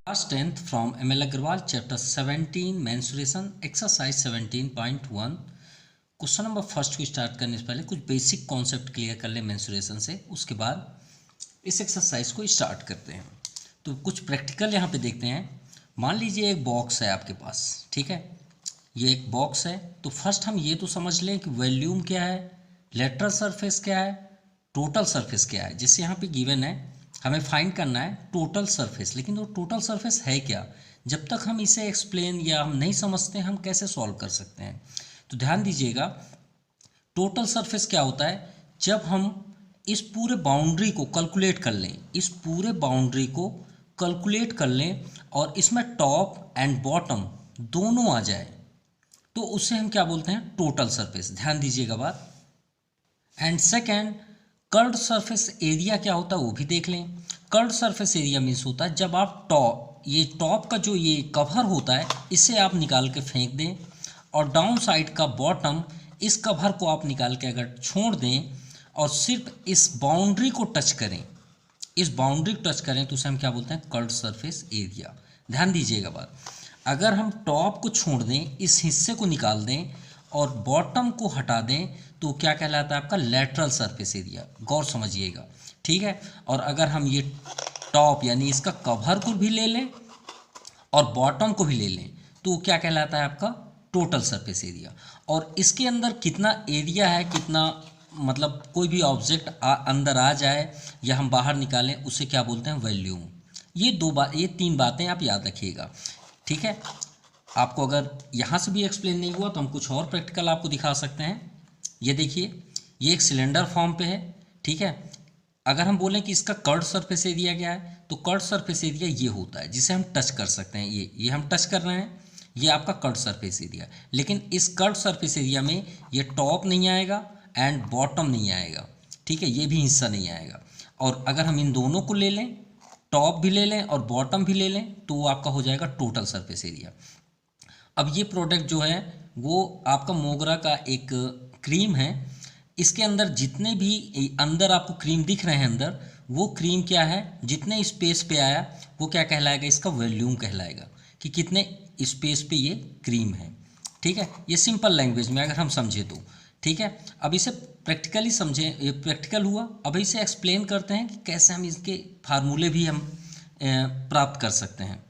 Class 10th from ML Agarwal, Chapter 17, Mensuration, Exercise 17.1. Question number first को start करने से पहले कुछ बेसिक कॉन्सेप्ट क्लियर कर ले मेंसुरेशन से, उसके बाद इस एक्सरसाइज को स्टार्ट करते हैं। तो कुछ प्रैक्टिकल यहाँ पे देखते हैं। मान लीजिए एक बॉक्स है आपके पास, ठीक है, ये एक बॉक्स है। तो फर्स्ट हम ये तो समझ लें कि वॉल्यूम क्या है, लेटरल सरफेस क्या है, टोटल सरफेस क्या है। जैसे यहाँ पे गिवन है, हमें फाइंड करना है टोटल सरफेस, लेकिन वो टोटल सरफेस है क्या, जब तक हम इसे एक्सप्लेन या हम नहीं समझते हम कैसे सॉल्व कर सकते हैं। तो ध्यान दीजिएगा, टोटल सरफेस क्या होता है, जब हम इस पूरे बाउंड्री को कैलकुलेट कर लें, इस पूरे बाउंड्री को कैलकुलेट कर लें और इसमें टॉप एंड बॉटम दोनों आ जाए, तो उसे हम क्या बोलते हैं, टोटल सरफेस। ध्यान दीजिएगा बात। And second, curved surface area क्या होता है वो भी देख लें। कर्व्ड सरफेस एरिया मीन्स होता है जब आप टॉप का जो ये कवर होता है इसे आप निकाल के फेंक दें और डाउन साइड का बॉटम, इस कवर को आप निकाल के अगर छोड़ दें और सिर्फ इस बाउंड्री को टच करें, इस बाउंड्री को टच करें, तो उसे हम क्या बोलते हैं, कर्व्ड सरफेस एरिया। ध्यान दीजिएगा बात। अगर हम टॉप को छोड़ दें, इस हिस्से को निकाल दें और बॉटम को हटा दें, तो क्या कहलाता है, आपका लेटरल सरफेस एरिया। गौर समझिएगा, ठीक है। और अगर हम ये टॉप यानी इसका कवर को भी ले लें और बॉटम को भी ले लें, तो क्या कहलाता है, आपका टोटल सरफेस एरिया। और इसके अंदर कितना एरिया है, कितना मतलब कोई भी ऑब्जेक्ट अंदर आ जाए या हम बाहर निकालें, उसे क्या बोलते हैं, वॉल्यूम। ये तीन बातें आप याद रखिएगा, ठीक है। आपको अगर यहाँ से भी एक्सप्लेन नहीं हुआ तो हम कुछ और प्रैक्टिकल आपको दिखा सकते हैं। ये देखिए, ये एक सिलेंडर फॉर्म पे है, ठीक है। अगर हम बोलें कि इसका कर्व्ड सरफेस एरिया क्या है, तो कर्व्ड सरफेस एरिया ये होता है जिसे हम टच कर सकते हैं। ये हम टच कर रहे हैं, ये आपका कर्व्ड सरफेस एरिया। लेकिन इस कर्व्ड सरफेस एरिया में ये टॉप नहीं आएगा एंड बॉटम नहीं आएगा, ठीक है, ये भी हिस्सा नहीं आएगा। और अगर हम इन दोनों को ले लें, टॉप भी ले लें और बॉटम भी ले लें, तो वो आपका हो जाएगा टोटल सरफेस एरिया। अब ये प्रोडक्ट जो है वो आपका मोगरा का एक क्रीम है। इसके अंदर जितने भी अंदर आपको क्रीम दिख रहे हैं अंदर, वो क्रीम क्या है, जितने स्पेस पे आया वो क्या कहलाएगा, इसका वॉल्यूम कहलाएगा, कि कितने स्पेस पे ये क्रीम है, ठीक है। ये सिंपल लैंग्वेज में अगर हम समझे तो, ठीक है। अब इसे प्रैक्टिकली समझें, ये प्रैक्टिकल हुआ। अब इसे एक्सप्लेन करते हैं कि कैसे हम इसके फार्मूले भी हम प्राप्त कर सकते हैं।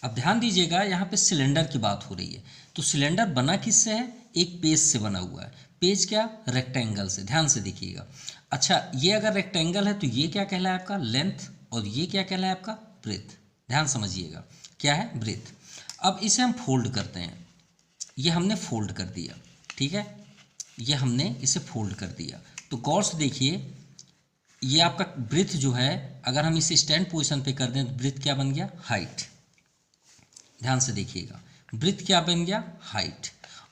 अब ध्यान दीजिएगा, यहाँ पे सिलेंडर की बात हो रही है। तो सिलेंडर बना किससे है, एक पेज से बना हुआ है। पेज क्या, रेक्टेंगल से। ध्यान से देखिएगा। अच्छा, ये अगर रेक्टेंगल है तो ये क्या कहलाए आपका, लेंथ, और ये क्या कहलाए आपका, ब्रेथ। ध्यान समझिएगा, क्या है, ब्रेथ। अब इसे हम फोल्ड करते हैं। ये हमने फोल्ड कर दिया, ठीक है, ये हमने इसे फोल्ड कर दिया। तो गौर से देखिए, ये आपका ब्रेथ जो है, अगर हम इसे स्टैंड पोजिशन पे कर दें तो ब्रेथ क्या बन गया, हाइट। ध्यान से देखिएगा, ब्रेथ क्या बन गया, हाइट।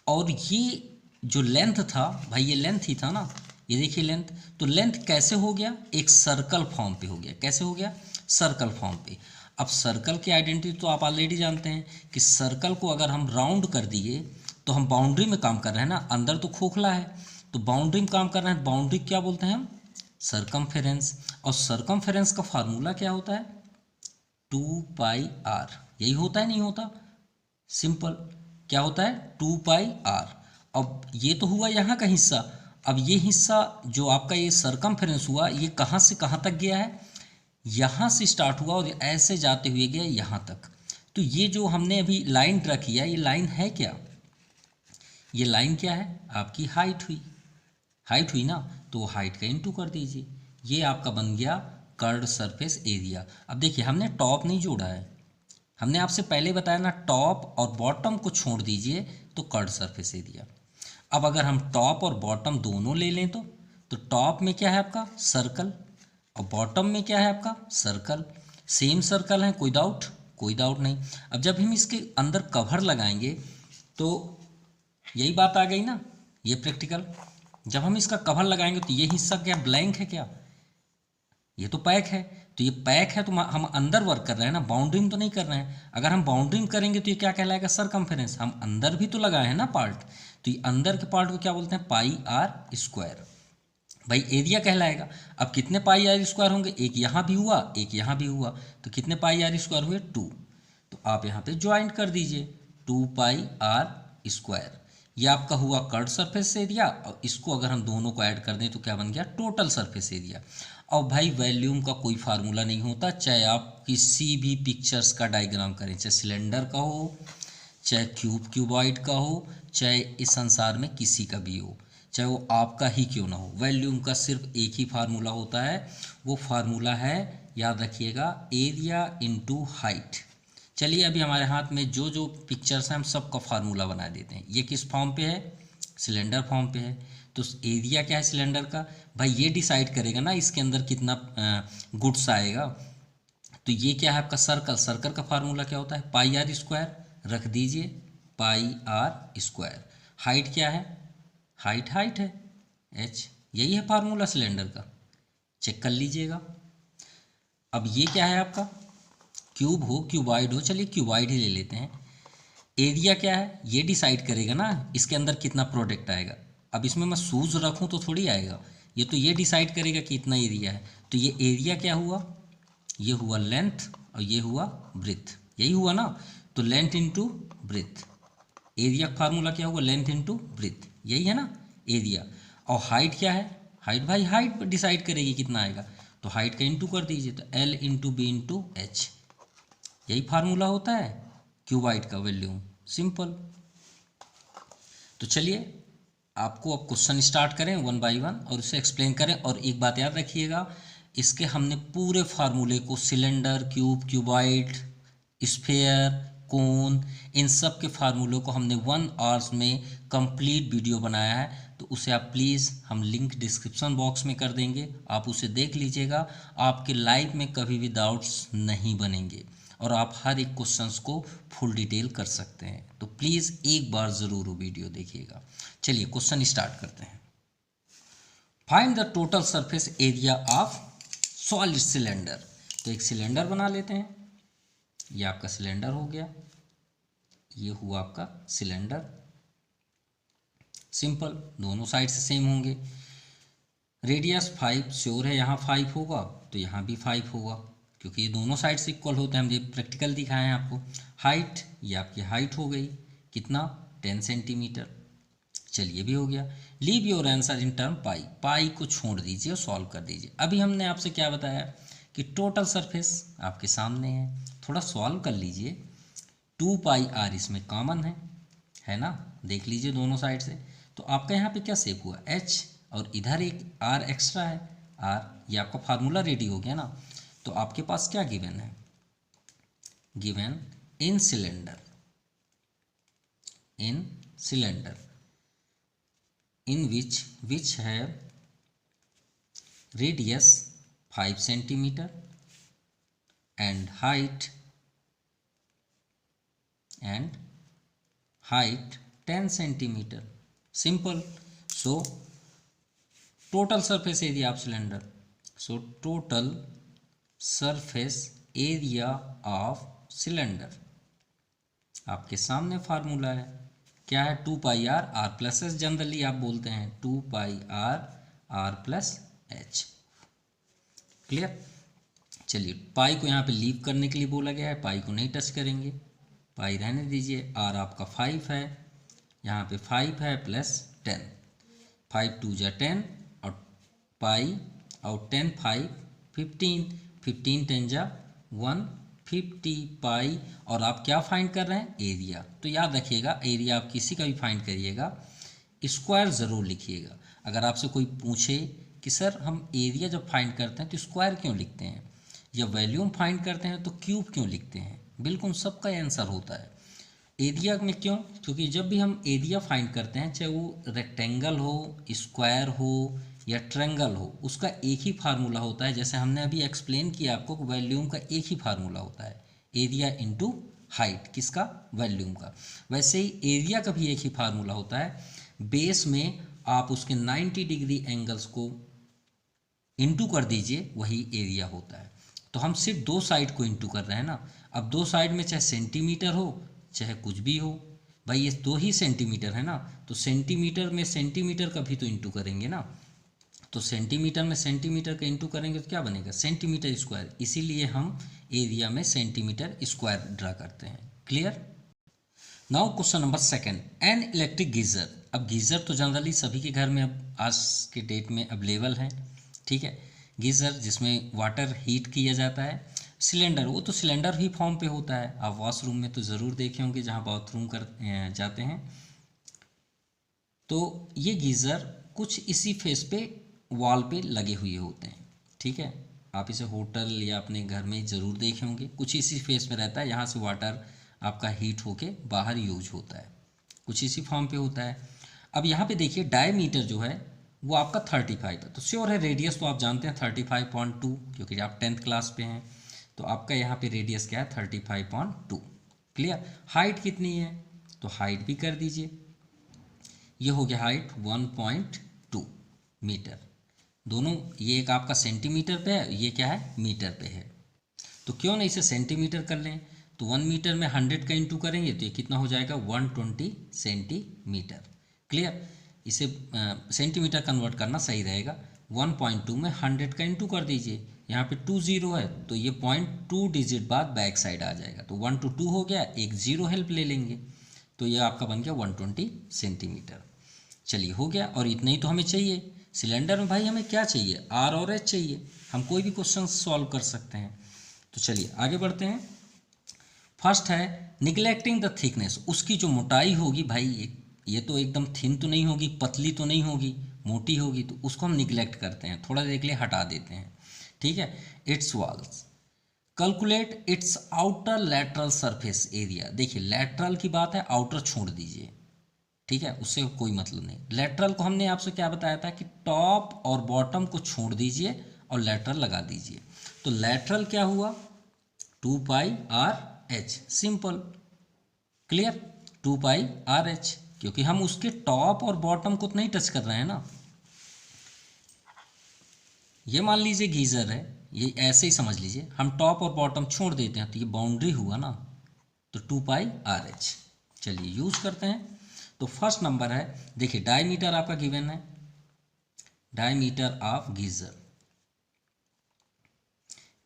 और ये जो लेंथ था भाई, ये लेंथ ही था ना, ये देखिए लेंथ। तो लेंथ कैसे हो गया, एक सर्कल फॉर्म पे हो गया। कैसे हो गया, सर्कल फॉर्म पे। अब सर्कल की आइडेंटिटी तो आप ऑलरेडी जानते हैं कि सर्कल को अगर हम राउंड कर दिए तो हम बाउंड्री में काम कर रहे हैं ना, अंदर तो खोखला है, तो बाउंड्री में काम कर रहे हैं। बाउंड्री क्या बोलते हैं हम, सरकमफेरेंस। और सरकमफेरेंस का फार्मूला क्या होता है, 2πr। यही होता है, नहीं होता, सिंपल। क्या होता है, 2πr। अब ये तो हुआ यहाँ का हिस्सा। अब ये हिस्सा जो आपका ये सरकमफेरेंस हुआ, ये कहाँ से कहाँ तक गया है, यहाँ से स्टार्ट हुआ और ऐसे जाते हुए गया यहाँ तक। तो ये जो हमने अभी लाइन ड्रा किया, ये लाइन है क्या, ये लाइन क्या है, आपकी हाइट हुई। हाइट हुई ना, तो हाइट का इंटू कर दीजिए, ये आपका बन गया कर्व्ड सरफेस एरिया। अब देखिए, हमने टॉप नहीं जोड़ा है, हमने आपसे पहले बताया ना, टॉप और बॉटम को छोड़ दीजिए तो कर्व्ड सरफेस एरिया। अब अगर हम टॉप और बॉटम दोनों ले लें तो टॉप में क्या है आपका, सर्कल, और बॉटम में क्या है आपका, सर्कल। सेम सर्कल है, कोई डाउट, कोई डाउट नहीं। अब जब हम इसके अंदर कवर लगाएंगे तो यही बात आ गई ना, ये प्रैक्टिकल। जब हम इसका कवर लगाएंगे तो ये हिस्सा क्या ब्लैंक है, क्या, ये तो पैक है। तो ये पैक है तो हम अंदर वर्क कर रहे हैं ना, बाउंड्री में तो नहीं कर रहे हैं। अगर हम बाउंड्री में करेंगे तो ये क्या कहलाएगा, सरकमफेरेंस। हम अंदर भी तो लगाए हैं ना पार्ट, तो ये अंदर के पार्ट को क्या बोलते हैं, πr²। भाई एरिया कहलाएगा। अब कितने πr² होंगे, एक यहाँ भी हुआ, एक यहाँ भी हुआ, तो कितने πr² हुए, 2। आप यहाँ पे ज्वाइंट कर दीजिए 2πr²। ये आपका हुआ कर्व सरफेस एरिया, और इसको अगर हम दोनों को ऐड कर दें तो क्या बन गया, टोटल सरफेस एरिया। और भाई वॉल्यूम का कोई फार्मूला नहीं होता, चाहे आप किसी भी पिक्चर्स का डायग्राम करें, चाहे सिलेंडर का हो, चाहे क्यूबॉइड का हो, चाहे इस संसार में किसी का भी हो, चाहे वो आपका ही क्यों ना हो, वॉल्यूम का सिर्फ एक ही फार्मूला होता है। वो फार्मूला है, याद रखिएगा, एरिया इनटू हाइट। चलिए अभी हमारे हाथ में जो जो पिक्चर्स हैं हम सबका फार्मूला बना देते हैं। ये किस फॉर्म पे है, सिलेंडर फॉर्म पे है, तो एरिया क्या है सिलेंडर का, भाई ये डिसाइड करेगा ना इसके अंदर कितना गुड्स आएगा। तो ये क्या है आपका सर्कल, सर्कल का फार्मूला क्या होता है, πr², रख दीजिए πr²। हाइट क्या है, हाइट है h, यही है फार्मूला सिलेंडर का, चेक कर लीजिएगा। अब ये क्या है आपका, क्यूब हो क्यूबॉइड हो, चलिए क्यूबॉइड ही ले लेते हैं। एरिया क्या है, ये डिसाइड करेगा ना इसके अंदर कितना प्रोडक्ट आएगा। अब इसमें मैं शूज रखूं तो थोड़ी आएगा, ये तो ये डिसाइड करेगा कि इतना एरिया है। तो ये एरिया क्या हुआ, ये हुआ लेंथ और ये हुआ ब्रेथ, यही हुआ ना। तो लेंथ इंटू ब्रेथ, एरिया का फार्मूला क्या होगा, लेंथ इंटू ब्रेथ, यही है ना एरिया। और हाइट क्या है, हाइट भाई हाइट डिसाइड करेगी कितना आएगा, तो हाइट का इंटू कर दीजिए, तो L into B into H, यही फार्मूला होता है क्यूबॉइड का वॉल्यूम, सिंपल। तो चलिए आपको अब क्वेश्चन स्टार्ट करें 1 बाय 1 और उसे एक्सप्लेन करें। और एक बात याद रखिएगा, इसके हमने पूरे फार्मूले को सिलेंडर, क्यूबॉइड, स्फेयर, कोन, इन सब के फार्मूलों को हमने 1 आवर्स में कंप्लीट वीडियो बनाया है। तो उसे आप प्लीज़, हम लिंक डिस्क्रिप्शन बॉक्स में कर देंगे, आप उसे देख लीजिएगा। आपके लाइफ में कभी भी डाउट्स नहीं बनेंगे और आप हर एक क्वेश्चंस को फुल डिटेल कर सकते हैं। तो प्लीज़ एक बार ज़रूर वो वीडियो देखिएगा। चलिए क्वेश्चन स्टार्ट करते हैं। Find the total surface area of solid cylinder. तो एक सिलेंडर बना लेते हैं, ये आपका सिलेंडर हो गया, ये हुआ आपका सिलेंडर, सिंपल, दोनों साइड से सेम होंगे। रेडियस 5 श्योर है, यहाँ 5 होगा तो यहाँ भी 5 होगा, क्योंकि ये दोनों साइड से इक्वल होते हैं, हम ये प्रैक्टिकल दिखाए हैं आपको। हाइट, ये आपकी हाइट हो गई, कितना, 10 सेंटीमीटर, चलिए भी हो गया। Leave your answer in term pi, pi को छोड़ दीजिए और सॉल्व कर दीजिए। अभी हमने आपसे क्या बताया कि टोटल सरफेस आपके सामने है, थोड़ा सॉल्व कर लीजिए। 2πr इसमें कॉमन है ना, देख लीजिए दोनों साइड से। तो आपका यहाँ पे क्या सेव हुआ, h, और इधर एक r एक्स्ट्रा है, r, ये आपका फार्मूला रेडी हो गया ना। तो आपके पास क्या गिवन है, given in cylinder, in cylinder in which have radius 5 centimeter and height 10 centimeter, simple. So total surface area of cylinder, so total surface area of cylinder आपके सामने फार्मूला है, क्या है, 2πr, r plus H, generally आप बोलते हैं 2πr r plus H, clear. चलिए पाई को यहाँ पे लीव करने के लिए बोला गया है, पाई को नहीं टच करेंगे, पाई रहने दीजिए। r आपका 5 है, यहाँ पे 5 है प्लस 10, 5 2 जा 10 और पाई और 10 5 15, 15 10 जा 150 पाई। और आप क्या फाइंड कर रहे हैं, एरिया। तो याद रखिएगा, एरिया आप किसी का भी फाइंड करिएगा स्क्वायर ज़रूर लिखिएगा। अगर आपसे कोई पूछे कि सर हम एरिया जब फाइंड करते हैं तो स्क्वायर क्यों लिखते हैं, या वॉल्यूम फाइंड करते हैं तो क्यूब क्यों लिखते हैं, बिल्कुल सबका आंसर होता है एरिया में। क्यों, क्योंकि जब भी हम एरिया फाइंड करते हैं, चाहे वो रेक्टेंगल हो, स्क्वायर हो या ट्रायंगल हो, उसका एक ही फार्मूला होता है। जैसे हमने अभी एक्सप्लेन किया आपको, वॉल्यूम का एक ही फार्मूला होता है, एरिया इंटू हाइट, किसका, वॉल्यूम का। वैसे ही एरिया का भी एक ही फार्मूला होता है, बेस में आप उसके 90 डिग्री एंगल्स को इंटू कर दीजिए, वही एरिया होता है। तो हम सिर्फ दो साइड को इंटू कर रहे हैं ना। अब दो साइड में चाहे सेंटीमीटर हो चाहे कुछ भी हो, भाई ये 2 ही सेंटीमीटर है ना, तो सेंटीमीटर में सेंटीमीटर का भी तो इंटू करेंगे ना। तो तो सेंटीमीटर में सेंटीमीटर का इंटू करेंगे तो क्या बनेगा, सेंटीमीटर स्क्वायर, इसीलिए हम एरिया में सेंटीमीटर स्क्वायर ड्रा करते हैं। Clear. Now question number second, an electric geyser. अब गीज़र तो जनरली सभी के घर में अब आज के डेट में अवेलेबल है, ठीक है। गीज़र जिसमें वाटर हीट किया जाता है। सिलेंडर, वो तो सिलेंडर ही फॉर्म पे होता है, आप वॉशरूम में तो ज़रूर देखे होंगे जहाँ बाथरूम कर जाते हैं। तो ये गीज़र कुछ इसी फेस पे वॉल पे लगे हुए होते हैं, ठीक है। आप इसे होटल या अपने घर में ज़रूर देखे होंगे, कुछ इसी फेस पे रहता है, यहाँ से वाटर आपका हीट होके बाहर यूज होता है, कुछ इसी फॉर्म पे होता है। अब यहाँ पे देखिए डायमीटर जो है वो आपका 35 है, तो श्योर है रेडियस तो आप जानते हैं 35.2, क्योंकि आप 10th क्लास पे हैं, तो आपका यहाँ पे रेडियस क्या है 35.2। क्लियर। हाइट कितनी है, तो हाइट भी कर दीजिए, ये हो गया हाइट 1.2 मीटर। दोनों, ये एक आपका सेंटीमीटर पे है, ये क्या है मीटर पे है, तो क्यों नहीं इसे सेंटीमीटर कर लें। तो 1 मीटर में 100 का इंटू करेंगे तो ये कितना हो जाएगा 120 सेंटीमीटर। क्लियर। इसे सेंटीमीटर कन्वर्ट करना सही रहेगा। 1.2 में 100 का इंटू कर दीजिए, यहाँ पे 2 जीरो है तो ये 0.2 डिजिट बाद बैक साइड आ जाएगा, तो 1 to 2 हो गया, एक जीरो हेल्प ले लेंगे, तो ये आपका बन गया 120 सेंटीमीटर। चलिए हो गया, और इतना ही तो हमें चाहिए। सिलेंडर में भाई हमें क्या चाहिए, आर और एच चाहिए, हम कोई भी क्वेश्चन सॉल्व कर सकते हैं। तो चलिए आगे बढ़ते हैं। फर्स्ट है निगलेक्टिंग द थिकनेस, उसकी जो मोटाई होगी भाई, ये तो एकदम थिन तो नहीं होगी, पतली तो नहीं होगी, मोटी होगी, तो उसको हम निगलेक्ट करते हैं, थोड़ा देर के लिए हटा देते हैं, ठीक है। It's walls, calculate its outer lateral surface area. देखिए लैटरल की बात है, आउटर छोड़ दीजिए, ठीक है, उससे कोई मतलब नहीं। लेटरल को हमने आपसे क्या बताया था कि टॉप और बॉटम को छोड़ दीजिए और लेटरल लगा दीजिए, तो लेटरल क्या हुआ 2πr/h, सिंपल। क्लियर। 2πr/h, क्योंकि हम उसके टॉप और बॉटम को तो नहीं टच कर रहे हैं ना। ये मान लीजिए गीजर है, ये ऐसे ही समझ लीजिए, हम टॉप और बॉटम छोड़ देते हैं तो ये बाउंड्री हुआ ना, तो 2πr/h। चलिए यूज करते हैं। तो फर्स्ट नंबर है, देखिए डायमीटर आपका गिवन है, डायमीटर ऑफ गीजर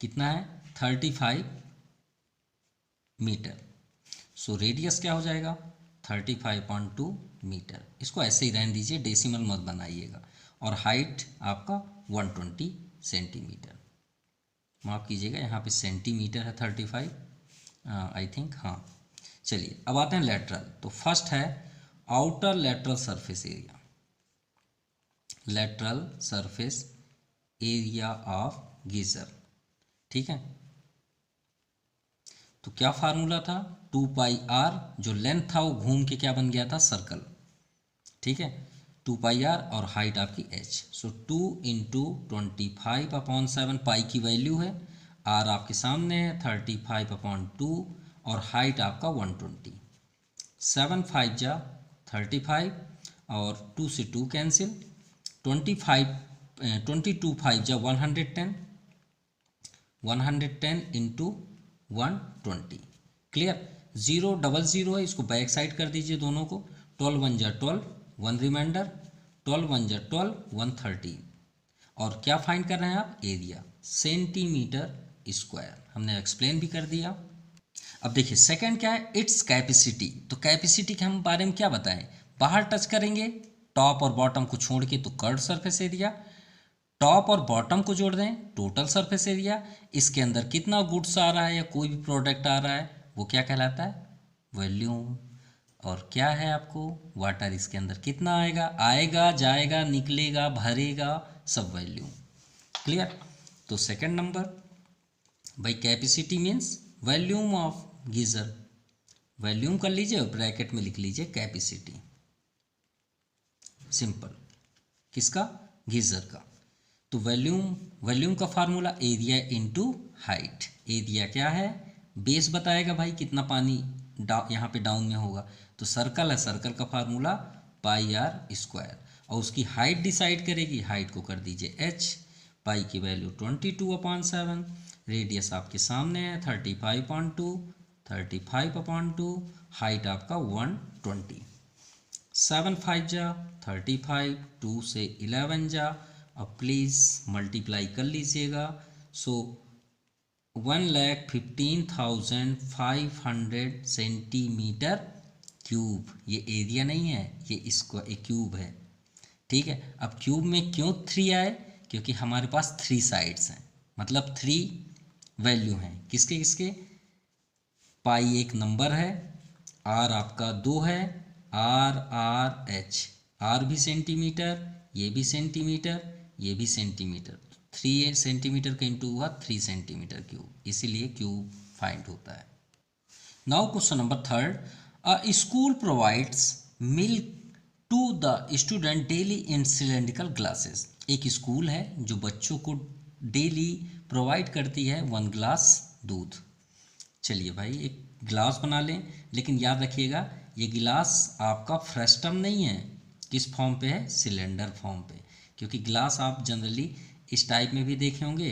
कितना है 35 मीटर। सो रेडियस क्या हो जाएगा 35.2 मीटर। इसको ऐसे ही रहने दीजिए, डेसिमल मत बनाइएगा। और हाइट आपका 120 सेंटीमीटर, माफ़ कीजिएगा यहाँ पे सेंटीमीटर है 35 आई थिंक, हाँ। चलिए अब आते हैं लेटरल। तो फर्स्ट है outer lateral surface area, lateral surface area of geyser, ठीक है। तो क्या फार्मूला था 2πr, जो लेंथ था वो घूम के क्या बन गया था सर्कल, ठीक है। 2πr और हाइट आपकी h, सो 2 × 25/7 पाई की वैल्यू है, r आपके सामने है 35/2 और हाइट आपका 120, 7 5 जा 35 और 2 से 2 कैंसिल, 22 5 जा 110, 110 × 120। क्लियर। 000 है, इसको बैक साइड कर दीजिए दोनों को, 12 1 जा 12, 1 रिमाइंडर, 12 1 जा 12, 130। और क्या फाइंड कर रहे हैं आप, एरिया सेंटीमीटर स्क्वायर, हमने एक्सप्लेन भी कर दिया। अब देखिए सेकंड क्या है, इट्स कैपेसिटी। तो कैपेसिटी के हम बारे में क्या बताएं, बाहर टच करेंगे टॉप और बॉटम को छोड़ के तो कर्व सरफेस एरिया, टॉप और बॉटम को जोड़ दें टोटल सरफेस एरिया, इसके अंदर कितना गुड्स आ रहा है या कोई भी प्रोडक्ट आ रहा है वो क्या कहलाता है वॉल्यूम। और क्या है आपको वाटर, इसके अंदर कितना आएगा, आएगा जाएगा निकलेगा भरेगा, सब वॉल्यूम। क्लियर। तो सेकंड नंबर भाई capacity means volume of geyser, volume कर लीजिए और ब्रैकेट में लिख लीजिए कैपेसिटी, सिंपल। किसका, गीजर का। तो वॉल्यूम का formula area into height. Area क्या है, बेस बताएगा भाई कितना पानी यहाँ पे डाउन में होगा, तो सर्कल है, सर्कल का फार्मूला πr², और उसकी हाइट डिसाइड करेगी, हाइट को कर दीजिए h, पाई की वैल्यू 22/7, रेडियस आपके सामने है 35.2, 35/2, हाइट आपका 120, 7 5 जा 35, 2 से 11 जा अब प्लीज़ मल्टीप्लाई कर लीजिएगा। सो 1,15,500 सेंटीमीटर क्यूब, ये एरिया नहीं है, ये इसको एक क्यूब है। ठीक है, अब क्यूब में क्यों 3 आए, क्योंकि हमारे पास 3 साइड्स हैं, मतलब 3 वैल्यू हैं। किसके किसके, पाई एक नंबर है, आर आपका 2 है, RRH, आर भी सेंटीमीटर, ये भी सेंटीमीटर, ये भी सेंटीमीटर, 3 सेंटीमीटर का इंटू हुआ 3 सेंटीमीटर क्यूब, इसीलिए क्यूब फाइंड होता है। Now question number 3, a school provides milk to the student daily in cylindrical glasses. एक स्कूल है जो बच्चों को डेली प्रोवाइड करती है 1 ग्लास दूध। चलिए भाई एक गिलास बना लें, लेकिन याद रखिएगा ये गिलास आपका फ्रेस्टम नहीं है, किस फॉर्म पे है, सिलेंडर फॉर्म पे, क्योंकि गिलास आप जनरली इस टाइप में भी देखे होंगे,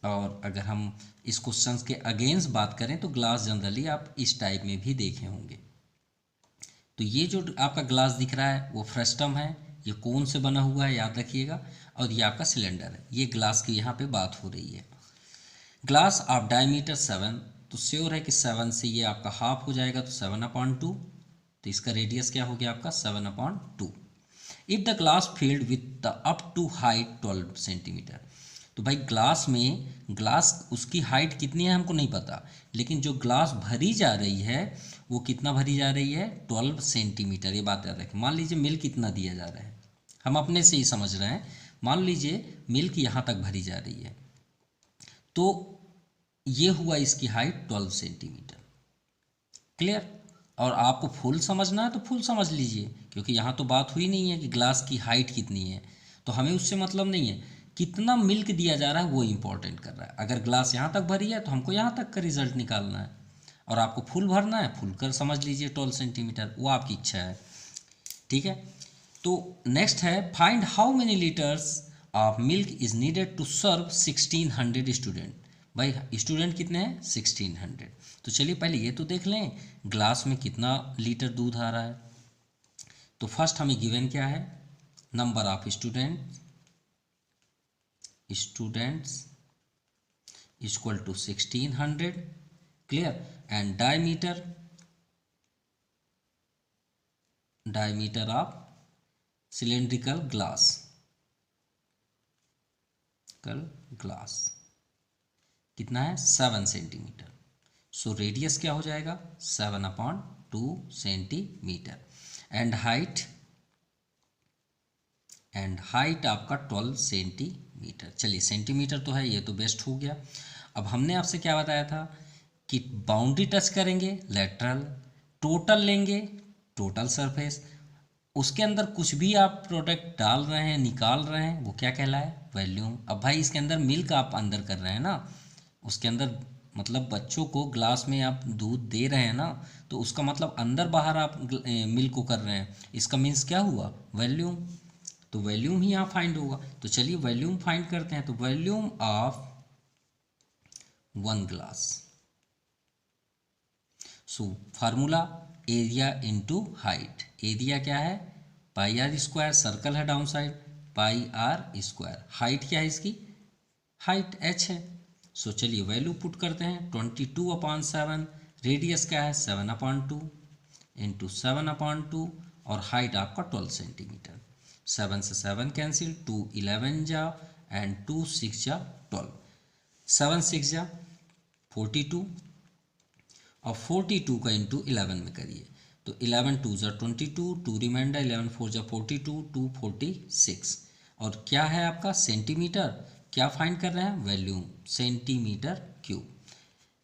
और अगर हम इस क्वेश्चन के अगेंस्ट बात करें तो ग्लास जनरली आप इस टाइप में भी देखे होंगे। तो ये जो आपका ग्लास दिख रहा है वो फ्रेस्टम है, ये कौन से बना हुआ है याद रखिएगा, और ये आपका सिलेंडर है। ये ग्लास की यहाँ पे बात हो रही है। ग्लास ऑफ डायमीटर 7, तो श्योर है कि 7 से ये आपका हाफ हो जाएगा, तो 7/2, तो इसका रेडियस क्या हो गया आपका 7/2। If the glass filled with the up to height 12 centimetre, तो भाई ग्लास में, ग्लास उसकी हाइट कितनी है हमको नहीं पता, लेकिन जो ग्लास भरी जा रही है वो कितना भरी जा रही है, 12 सेंटीमीटर। ये बात याद रखें। मान लीजिए मिल्क कितना दिया जा रहा है, हम अपने से ही समझ रहे हैं, मान लीजिए मिल्क यहाँ तक भरी जा रही है, तो ये हुआ इसकी हाइट 12 सेंटीमीटर। क्लियर। और आपको फुल समझना है तो फुल समझ लीजिए, क्योंकि यहाँ तो बात हुई नहीं है कि ग्लास की हाइट कितनी है, तो हमें उससे मतलब नहीं है, कितना मिल्क दिया जा रहा है वो इंपॉर्टेंट कर रहा है। अगर ग्लास यहाँ तक भरी है तो हमको यहाँ तक का रिजल्ट निकालना है, और आपको फुल भरना है, फुल कर समझ लीजिए 12 सेंटीमीटर, वो आपकी इच्छा है। ठीक है, तो नेक्स्ट है find how many litres of milk is needed to serve 1600 student. भाई स्टूडेंट कितने हैं, 1600। तो चलिए पहले ये तो देख लें ग्लास में कितना लीटर दूध आ रहा है। तो फर्स्ट हमें गिवन क्या है, number of students equal to 1600, clear, and diameter of cylindrical glass कितना है, 7 सेंटीमीटर। सो रेडियस क्या हो जाएगा, 7/2 सेंटीमीटर, एंड हाइट आपका 12 सेंटीमीटर। चलिए सेंटीमीटर तो है, ये तो बेस्ट हो गया। अब हमने आपसे क्या बताया था कि बाउंड्री टच करेंगे लेटरल, टोटल लेंगे टोटल सरफेस, उसके अंदर कुछ भी आप प्रोडक्ट डाल रहे हैं, निकाल रहे हैं, वो क्या कहलाए, वॉल्यूम। अब भाई इसके अंदर मिल्क आप अंदर कर रहे हैं ना, उसके अंदर मतलब बच्चों को ग्लास में आप दूध दे रहे हैं ना, तो उसका मतलब अंदर बाहर आप मिल्क को कर रहे हैं, इसका मीन्स क्या हुआ, वॉल्यूम। तो वॉल्यूम ही यहाँ फाइंड होगा। तो चलिए वॉल्यूम फाइंड करते हैं। तो volume of 1 glass, so formula area into height. Area क्या है, पाई आर स्क्वायर, सर्कल है down side, pi r square. Height क्या है इसकी, हाइट h है। सो चलिए वैल्यू पुट करते हैं, 22/7, रेडियस क्या है 7/2 इंटू 7/2, और हाइट आपका 12 सेंटीमीटर। 7 से 7 कैंसिल, 2 11 जा, एंड 2 6 जा 12, 7 6 जा 42, और 42 का इंटू 11 में करिए, तो 11 2 जा 22, 2 रिमाइंडर, 11 4 जा 42, 2 46, और क्या है आपका सेंटीमीटर, क्या फाइंड कर रहे हैं, वॉल्यूम, सेंटीमीटर क्यूब।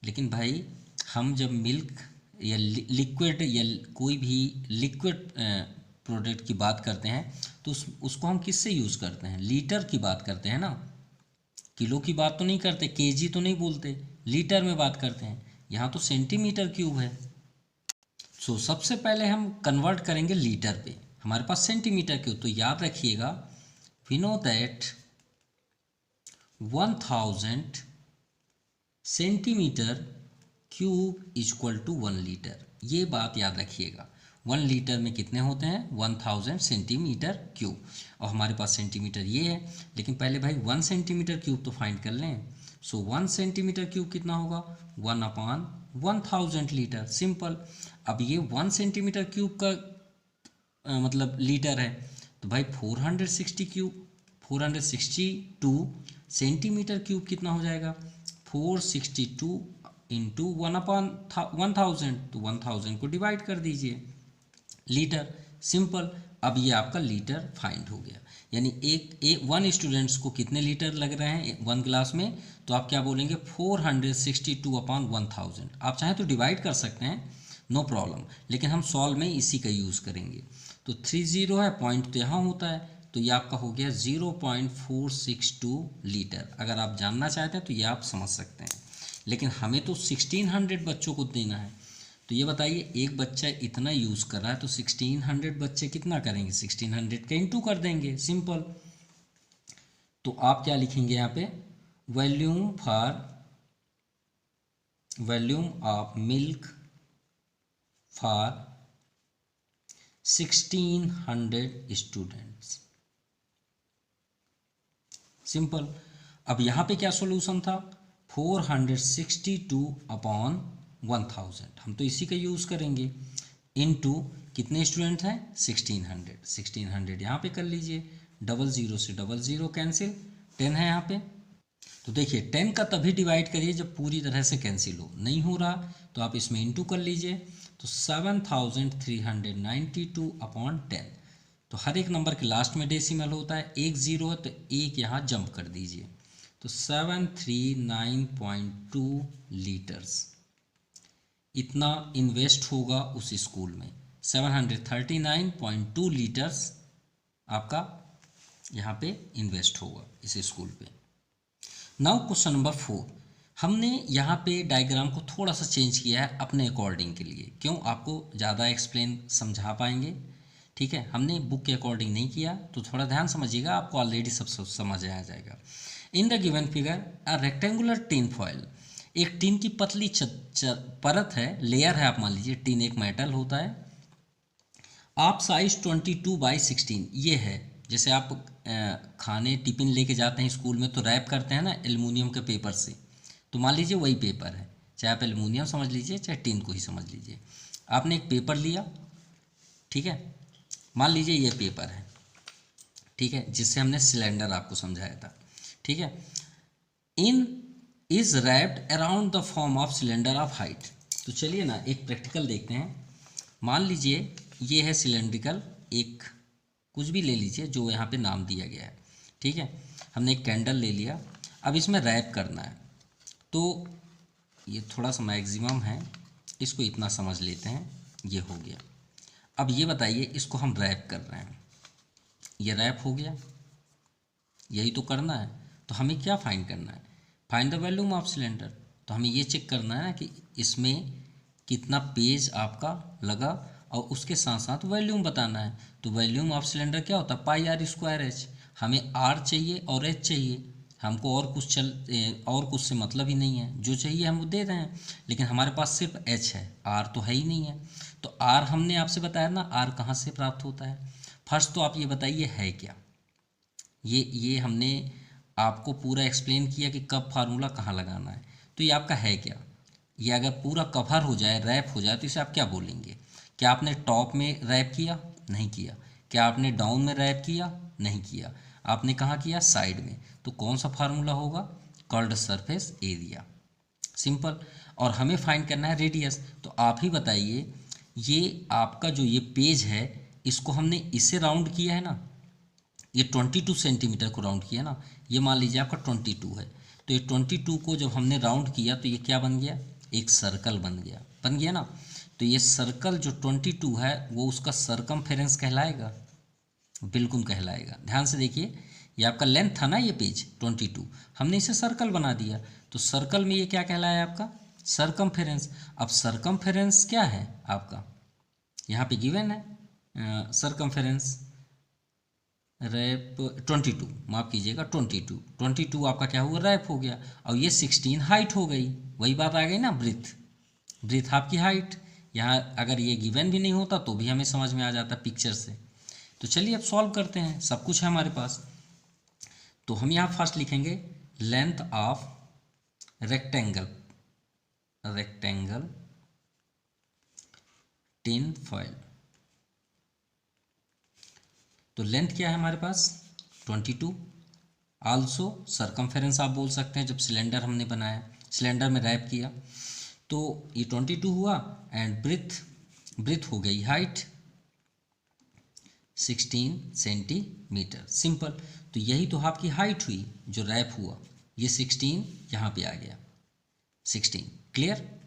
लेकिन भाई हम जब मिल्क या लिक्विड या कोई भी लिक्विड प्रोडक्ट की बात करते हैं तो उसको हम किससे यूज़ करते हैं, लीटर की बात करते हैं ना, किलो की बात तो नहीं करते, केजी तो नहीं बोलते, लीटर में बात करते हैं। यहाँ तो सेंटीमीटर क्यूब है। सो सबसे पहले हम कन्वर्ट करेंगे लीटर पे, हमारे पास सेंटीमीटर क्यूब। तो याद रखिएगा, we know that 1000 centimetre cube equal to 1 litre. ये बात याद रखिएगा, 1 लीटर में कितने होते हैं 1000 सेंटीमीटर क्यूब, और हमारे पास सेंटीमीटर ये है, लेकिन पहले भाई 1 सेंटीमीटर क्यूब तो फाइंड कर लें। सो 1 सेंटीमीटर क्यूब कितना होगा 1/1000 लीटर, सिंपल। अब ये 1 सेंटीमीटर क्यूब का मतलब लीटर है, तो भाई 462 सेंटीमीटर क्यूब कितना हो जाएगा 462 इंटू 1/1000, तो 1000 को डिवाइड कर दीजिए लीटर, सिंपल। अब ये आपका लीटर फाइंड हो गया, यानी एक 1 स्टूडेंट्स को कितने लीटर लग रहे हैं 1 ग्लास में, तो आप क्या बोलेंगे 462/1000। आप चाहें तो डिवाइड कर सकते हैं, नो प्रॉब्लम, लेकिन हम सॉल्व में इसी का यूज़ करेंगे। तो 30 है, पॉइंट तो यहाँ होता है, तो ये आपका हो गया 0.462 लीटर। अगर आप जानना चाहते हैं तो ये आप समझ सकते हैं, लेकिन हमें तो 1600 बच्चों को देना है। तो ये बताइए एक बच्चा इतना यूज़ कर रहा है, तो 1600 बच्चे कितना करेंगे 1600 का इंटू कर देंगे, सिंपल। तो आप क्या लिखेंगे यहाँ पे volume of milk for 1600 students, simple. अब यहाँ पे क्या सॉल्यूशन था 462/1000, हम तो इसी का यूज़ करेंगे, इनटू कितने स्टूडेंट हैं 1600 यहाँ पे कर लीजिए, 00 से 00 कैंसिल, 10 है यहाँ पे। तो देखिए 10 का तभी डिवाइड करिए जब पूरी तरह से कैंसिल हो, नहीं हो रहा तो आप इसमें इंटू कर लीजिए, तो 7392/10। तो हर एक नंबर के लास्ट में डेसिमल होता है, एक जीरो है तो एक यहाँ जंप कर दीजिए, तो 739.2 लीटर्स इतना इन्वेस्ट होगा उस स्कूल में, 739.2 लीटर्स आपका यहाँ पे इन्वेस्ट होगा इस स्कूल पे। नाउ क्वेश्चन नंबर 4, हमने यहाँ पे डायग्राम को थोड़ा सा चेंज किया है अपने अकॉर्डिंग के लिए, क्यों आपको ज़्यादा एक्सप्लेन समझा पाएंगे, ठीक है। हमने बुक के अकॉर्डिंग नहीं किया, तो थोड़ा ध्यान समझिएगा, आपको ऑलरेडी सब समझ आ जाएगा। In the given figure a rectangular tin foil, एक टिन की पतली परत है, लेयर है, आप मान लीजिए टिन एक मेटल होता है, आप साइज 22/16, ये है जैसे आप खाने टिफिन लेके जाते हैं स्कूल में तो रैप करते हैं ना एल्युमिनियम के पेपर से, तो मान लीजिए वही पेपर है, चाहे आप एल्युमिनियम समझ लीजिए चाहे टिन को ही समझ लीजिए। आपने एक पेपर लिया, ठीक है, मान लीजिए ये पेपर है, ठीक है, जिससे हमने सिलेंडर आपको समझाया था, ठीक है। In is wrapped around the form of cylinder of height. तो चलिए ना एक प्रैक्टिकल देखते हैं। मान लीजिए ये है सिलेंड्रिकल, एक कुछ भी ले लीजिए जो यहाँ पे नाम दिया गया है, ठीक है। हमने एक कैंडल ले लिया, अब इसमें रैप करना है, तो ये थोड़ा सा मैक्सिमम है, इसको इतना समझ लेते हैं, ये हो गया। अब ये बताइए इसको हम रैप कर रहे हैं, ये रैप हो गया, यही तो करना है। तो हमें क्या फाइंड करना है, find the volume of cylinder. तो हमें ये चेक करना है ना कि इसमें कितना पेज आपका लगा, और उसके साथ साथ वॉल्यूम बताना है। तो वॉल्यूम ऑफ सिलेंडर क्या होता है πr²h, हमें r चाहिए और h चाहिए, हमको और कुछ से मतलब ही नहीं है, जो चाहिए हम वो दे रहे हैं, लेकिन हमारे पास सिर्फ h है, r तो है ही नहीं है। तो r हमने आपसे बताया ना r कहाँ से प्राप्त होता है। फर्स्ट तो आप ये बताइए है क्या, ये हमने आपको पूरा एक्सप्लेन किया कि कब फार्मूला कहाँ लगाना है। तो ये आपका है क्या, ये अगर पूरा कवर हो जाए रैप हो जाए तो इसे आप क्या बोलेंगे। क्या आपने टॉप में रैप किया, नहीं किया। क्या आपने डाउन में रैप किया, नहीं किया। आपने कहाँ किया, साइड में। तो कौन सा फार्मूला होगा, कर्व्ड सरफेस एरिया, सिंपल। और हमें फाइंड करना है रेडियस। तो आप ही बताइए, ये आपका जो ये पेज है इसको हमने इसे राउंड किया है ना, ये 22 सेंटीमीटर को राउंड किया ना, ये मान लीजिए आपका 22 है। तो ये 22 को जब हमने राउंड किया तो ये क्या बन गया, एक सर्कल बन गया ना। तो ये सर्कल जो 22 है वो उसका सरकमफेरेंस कहलाएगा, बिल्कुल कहलाएगा। ध्यान से देखिए, ये आपका लेंथ था ना ये पेज 22, हमने इसे सर्कल बना दिया, तो सर्कल में ये क्या कहलाया आपका, सरकमफेरेंस। अब सरकमफेरेंस क्या है आपका, यहाँ पे गिवन है सरकमफेरेंस रैप 22, माफ़ कीजिएगा 22 आपका क्या हुआ, रैप हो गया। और ये 16 हाइट हो गई, वही बात आ गई ना, ब्रीथ आपकी हाइट, यहाँ अगर ये गिवन भी नहीं होता तो भी हमें समझ में आ जाता पिक्चर से। तो चलिए अब सॉल्व करते हैं, सब कुछ है हमारे पास। तो हम यहाँ फर्स्ट लिखेंगे length of rectangle tin foil. तो लेंथ क्या है हमारे पास 22। आल्सो सरकमफेरेंस आप बोल सकते हैं, जब सिलेंडर हमने बनाया, सिलेंडर में रैप किया तो ये 22 हुआ। एंड ब्रिथ हो गई हाइट 16 सेंटीमीटर। सिंपल। तो यही तो आपकी हाइट हुई जो रैप हुआ, ये 16 यहाँ पे आ गया 16। क्लियर।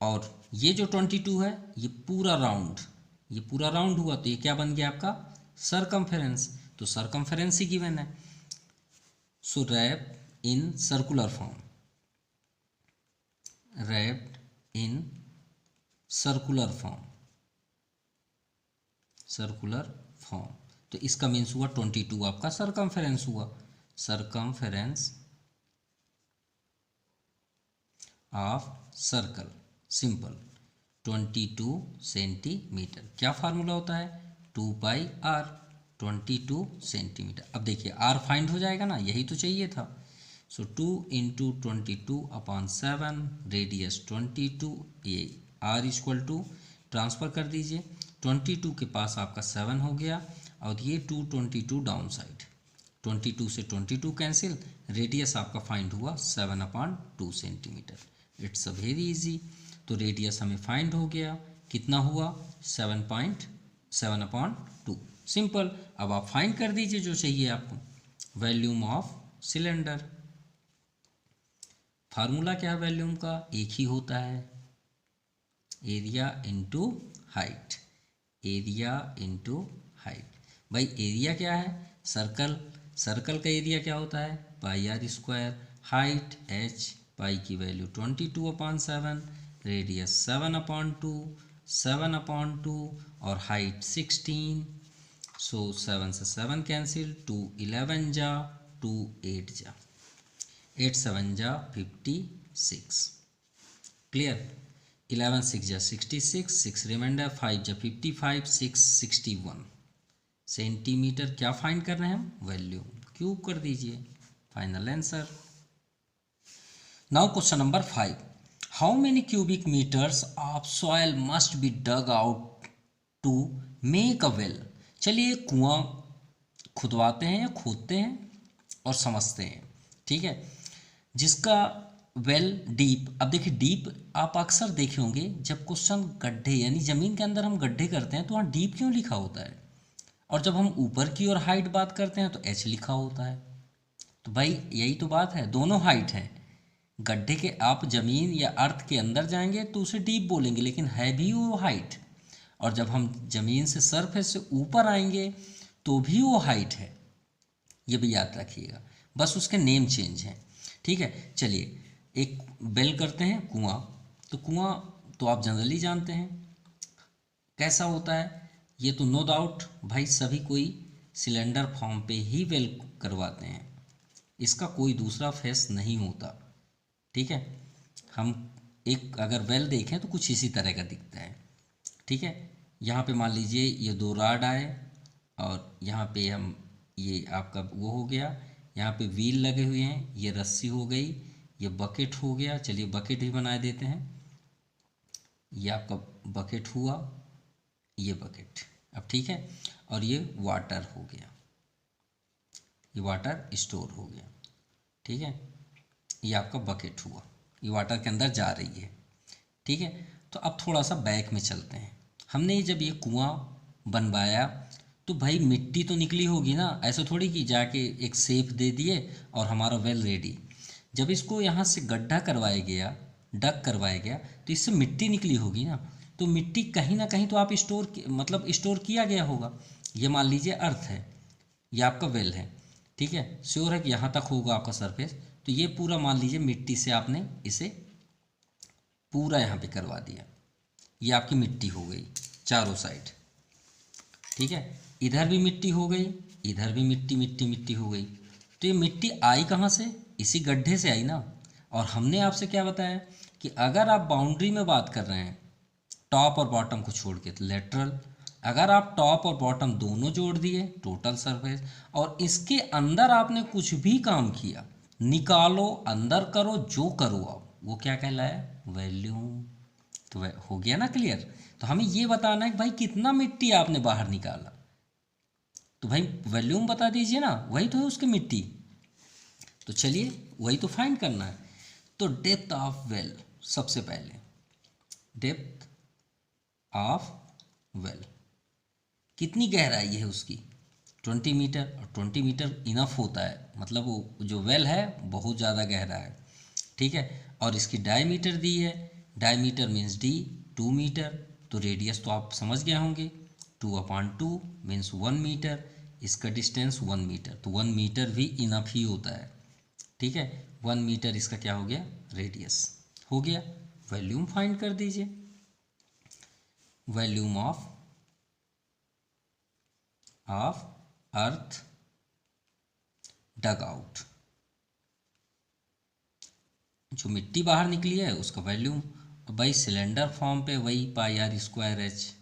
और ये जो 22 है ये पूरा राउंड हुआ, तो ये क्या बन गया आपका सरकमफेरेंस। तो सरकमफेरेंस ही गिवन है। So wrap in circular form, wrapped in circular form. तो इसका मीन्स हुआ 22 आपका सरकमफेरेंस हुआ, circumference of circle. Simple. 22 centimetre. क्या फार्मूला होता है 2πr, 22 सेंटीमीटर। अब देखिए r फाइंड हो जाएगा ना, यही तो चाहिए था। सो 2 इंटू 22/7, रेडियस 22, ये r इक्वल टू ट्रांसफ़र कर दीजिए, 22 के पास आपका 7 हो गया और ये 222 डाउन साइड, 22 से 22 कैंसिल, रेडियस आपका फाइंड हुआ 7/2 centimetre. It's a very easy. तो रेडियस हमें फाइंड हो गया, कितना हुआ 7/2। सिंपल। अब आप फाइंड कर दीजिए जो चाहिए आपको, वॉल्यूम ऑफ सिलेंडर। फार्मूला क्या है वॉल्यूम का, एक ही होता है, area into height, area into height. भाई एरिया क्या है, सर्कल का एरिया क्या होता है πr², हाइट h, पाई की वैल्यू 22/7, रेडियस 7/2 और हाइट 16। सो 7 से 7 कैंसिल, 2 11 जा, 2 8 जा, 8 7 जा 56। क्लियर। 11 6 जा 66, 6 रिमाइंडर, 5 जा 55, 6 61 सेंटीमीटर। क्या फाइंड कर रहे हैं हम, वैल्यूम। क्यूब कर दीजिए, final answer. Now question number 5, how many cubic metres of soil must be dug out to make a well. चलिए कुआं खुदवाते हैं या खोदते हैं और समझते हैं, ठीक है, जिसका वेल डीप। अब देखिए डीप आप अक्सर देखे होंगे जब क्वेश्चन गड्ढे यानी ज़मीन के अंदर हम गड्ढे करते हैं तो वहाँ डीप क्यों लिखा होता है, और जब हम ऊपर की ओर हाइट बात करते हैं तो एच लिखा होता है। तो भाई यही तो बात है, दोनों हाइट है। गड्ढे के आप ज़मीन या अर्थ के अंदर जाएंगे तो उसे डीप बोलेंगे, लेकिन है भी वो हाइट। और जब हम ज़मीन से सरफेस से ऊपर आएंगे तो भी वो हाइट है, ये भी याद रखिएगा, बस उसके नेम चेंज हैं, ठीक है। चलिए एक बेल करते हैं कुआं। तो कुआं तो आप जनरली जानते हैं कैसा होता है, ये तो नो डाउट भाई सभी कोई सिलेंडर फॉर्म पे ही वेल करवाते हैं, इसका कोई दूसरा फेस नहीं होता, ठीक है। हम एक अगर वेल देखें तो कुछ इसी तरह का दिखता है, ठीक है। यहाँ पे मान लीजिए ये 2 राड आए और यहाँ पे हम ये आपका वो हो गया, यहाँ पे व्हील लगे हुए हैं, ये रस्सी हो गई, ये बकेट हो गया। चलिए बकेट भी बना देते हैं, ये आपका बकेट हुआ, ये बकेट। अब ठीक है, और ये वाटर हो गया, ये वाटर स्टोर हो गया, ठीक है। ये आपका बकेट हुआ, ये वाटर के अंदर जा रही है, ठीक है। तो अब थोड़ा सा बैक में चलते हैं। हमने जब ये कुआं बनवाया तो भाई मिट्टी तो निकली होगी ना, ऐसा थोड़ी कि जाके एक शेप दे दिए और हमारा वेल रेडी। जब इसको यहाँ से गड्ढा करवाया गया, डग करवाया गया, तो इससे मिट्टी निकली होगी ना, तो मिट्टी कहीं ना कहीं तो आप स्टोर किया गया होगा। ये मान लीजिए अर्थ है, ये आपका वेल है, ठीक है, श्योर है कि यहाँ तक होगा आपका सरफेस। तो ये पूरा मान लीजिए मिट्टी से आपने इसे पूरा यहाँ पे करवा दिया, ये आपकी मिट्टी हो गई चारों साइड, ठीक है। इधर भी मिट्टी हो गई, इधर भी मिट्टी मिट्टी मिट्टी हो गई। तो ये मिट्टी आई कहाँ से, इसी गड्ढे से आई ना। और हमने आपसे क्या बताया कि अगर आप बाउंड्री में बात कर रहे हैं टॉप और बॉटम को छोड़ के तो लेटरल। अगर आप टॉप और बॉटम दोनों जोड़ दिए टोटल सरफेस, और इसके अंदर आपने कुछ भी काम किया, निकालो अंदर करो जो करो आप, वो क्या कहलाया, वॉल्यूम। तो हो गया ना क्लियर। तो हमें ये बताना है कि भाई कितना मिट्टी आपने बाहर निकाला, तो भाई वॉल्यूम बता दीजिए ना, वही तो है उसकी मिट्टी। तो चलिए वही तो फाइंड करना है। तो डेप्थ ऑफ वेल, सबसे पहले डेप्थ ऑफ वेल, कितनी गहराई है उसकी, 20 मीटर। और 20 मीटर इनफ होता है, मतलब वो जो वेल है बहुत ज़्यादा गहरा है, ठीक है। और इसकी डायमीटर दी है, डायमीटर मीन्स डी, 2 मीटर। तो रेडियस तो आप समझ गए होंगे, 2/2 मीन्स 1 मीटर। इसका डिस्टेंस 1 मीटर, तो 1 मीटर भी इनफ ही होता है, ठीक है। 1 मीटर इसका क्या हो गया, रेडियस हो गया। वॉल्यूम फाइंड कर दीजिए, volume of earth dug out, जो मिट्टी बाहर निकली है उसका वॉल्यूम। भाई सिलेंडर फॉर्म पे वही पाई आर स्क्वायर एच,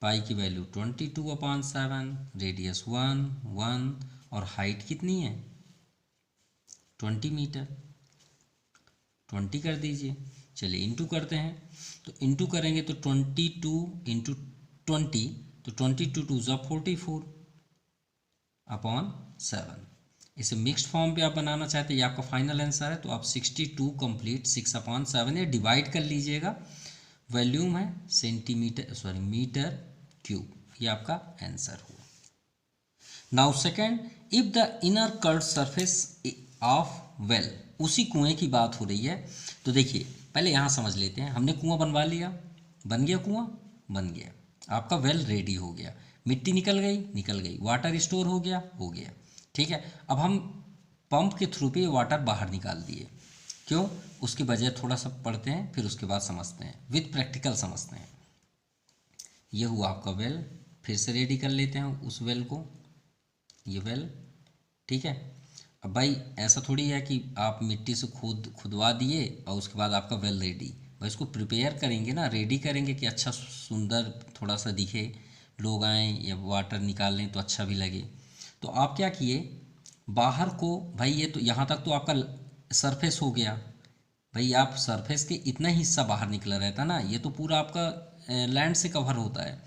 पाई की वैल्यू 22/7, रेडियस 1 और हाइट कितनी है 20 मीटर, 20 कर दीजिए। चलिए इंटू करते हैं, तो इंटू करेंगे तो 22 इंटू 20, तो 22 × 44/7। इसे मिक्स्ड फॉर्म पे आप बनाना चाहते हैं, ये आपका फाइनल आंसर है, तो आप 62 कंप्लीट 6/7 ये डिवाइड कर लीजिएगा। वॉल्यूम है सेंटीमीटर, सॉरी मीटर क्यूब, ये आपका आंसर हुआ। Now second, if the inner curve surface of well, उसी कुएं की बात हो रही है। तो देखिए पहले यहाँ समझ लेते हैं, हमने कुआं बनवा लिया, बन गया कुआं, बन गया आपका वेल रेडी हो गया, मिट्टी निकल गई, वाटर स्टोर हो गया, ठीक है। अब हम पंप के थ्रू पे वाटर बाहर निकाल दिए, क्यों, उसकी वजह थोड़ा सा पढ़ते हैं फिर उसके बाद समझते हैं, विद प्रैक्टिकल समझते हैं। ये हुआ आपका वेल, फिर से रेडी कर लेते हैं उस वेल को, ये वेल, ठीक है। अब भाई ऐसा थोड़ी है कि आप मिट्टी से खुदवा दिए और उसके बाद आपका वेल रेडी, भाई इसको प्रिपेयर करेंगे ना, रेडी करेंगे कि अच्छा सुंदर थोड़ा सा दिखे, लोग आएँ या वाटर निकाल लें तो अच्छा भी लगे। तो आप क्या किए, बाहर को, भाई ये तो यहाँ तक तो आपका सरफेस हो गया, भाई आप सरफेस के इतना ही हिस्सा बाहर निकला रहता ना, ये तो पूरा आपका लैंड से कवर होता है।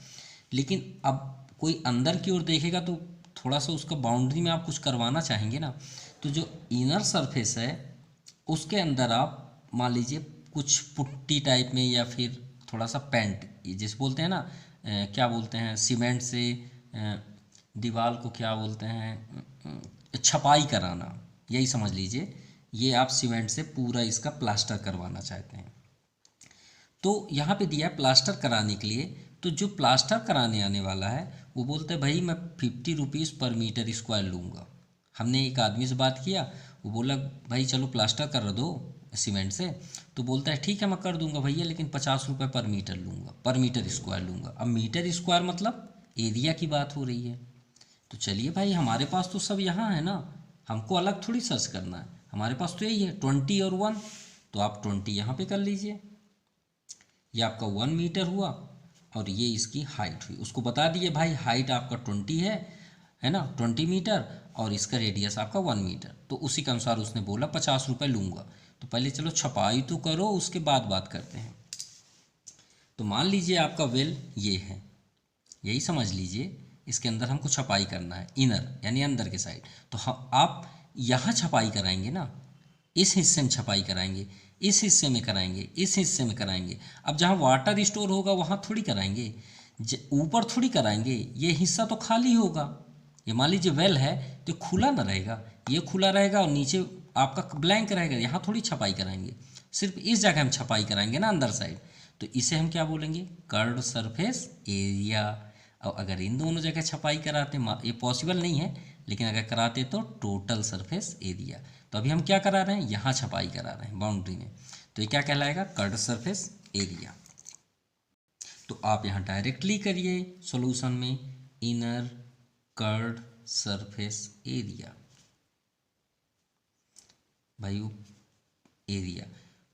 लेकिन अब कोई अंदर की ओर देखेगा तो थोड़ा सा उसका बाउंड्री में आप कुछ करवाना चाहेंगे ना, तो जो इनर सरफेस है उसके अंदर आप मान लीजिए कुछ पुट्टी टाइप में या फिर थोड़ा सा पेंट, जिसे बोलते हैं ना क्या बोलते हैं, सीमेंट से दीवार को क्या बोलते हैं, छपाई कराना, यही समझ लीजिए। ये आप सीमेंट से पूरा इसका प्लास्टर करवाना चाहते हैं। तो यहाँ पे दिया है प्लास्टर कराने के लिए, तो जो प्लास्टर कराने आने वाला है वो बोलते हैं भाई मैं 50 रुपीज़ पर मीटर स्क्वायर लूँगा। हमने एक आदमी से बात किया, वो बोला भाई चलो प्लास्टर कर दो सीमेंट से, तो बोलता है ठीक है मैं कर दूंगा भैया, लेकिन 50 रुपये पर मीटर लूँगा, पर मीटर स्क्वायर लूँगा। अब मीटर स्क्वायर मतलब एरिया की बात हो रही है। तो चलिए भाई हमारे पास तो सब यहाँ है ना, हमको अलग थोड़ी सर्च करना है, हमारे पास तो यही है 20 और 1, तो आप 20 यहाँ पे कर लीजिए, ये आपका 1 मीटर हुआ और ये इसकी हाइट हुई, उसको बता दिए भाई हाइट आपका 20 है ना, 20 मीटर, और इसका रेडियस आपका 1 मीटर। तो उसी के अनुसार उसने बोला 50 रुपये लूँगा। तो पहले चलो छपाई तो करो, उसके बाद बात करते हैं। तो मान लीजिए आपका वेल ये है, यही समझ लीजिए, इसके अंदर हमको छपाई करना है, इनर यानी अंदर के साइड। तो हम आप यहाँ छपाई कराएंगे ना, इस हिस्से में छपाई कराएंगे, इस हिस्से में कराएंगे, इस हिस्से में कराएंगे। अब जहाँ वाटर स्टोर होगा वहाँ थोड़ी कराएंगे, ऊपर थोड़ी कराएंगे, ये हिस्सा तो खाली होगा। ये मान लीजिए वेल है तो खुला ना रहेगा, ये खुला रहेगा और नीचे आपका ब्लैंक रहेगा, यहाँ थोड़ी छपाई कराएंगे, सिर्फ इस जगह हम छपाई कराएंगे ना अंदर साइड। तो इसे हम क्या बोलेंगे, कर्व्ड सरफेस एरिया। और अगर इन दोनों जगह छपाई कराते, ये पॉसिबल नहीं है, लेकिन अगर कराते तो टोटल सरफेस एरिया। तो अभी हम क्या करा रहे हैं, यहाँ छपाई करा रहे हैं बाउंड्री में, तो ये क्या कहलाएगा, कर्व्ड सरफेस एरिया। तो आप यहाँ डायरेक्टली करिए सॉल्यूशन में, इनर कर्व्ड सरफेस एरिया, भाई एरिया,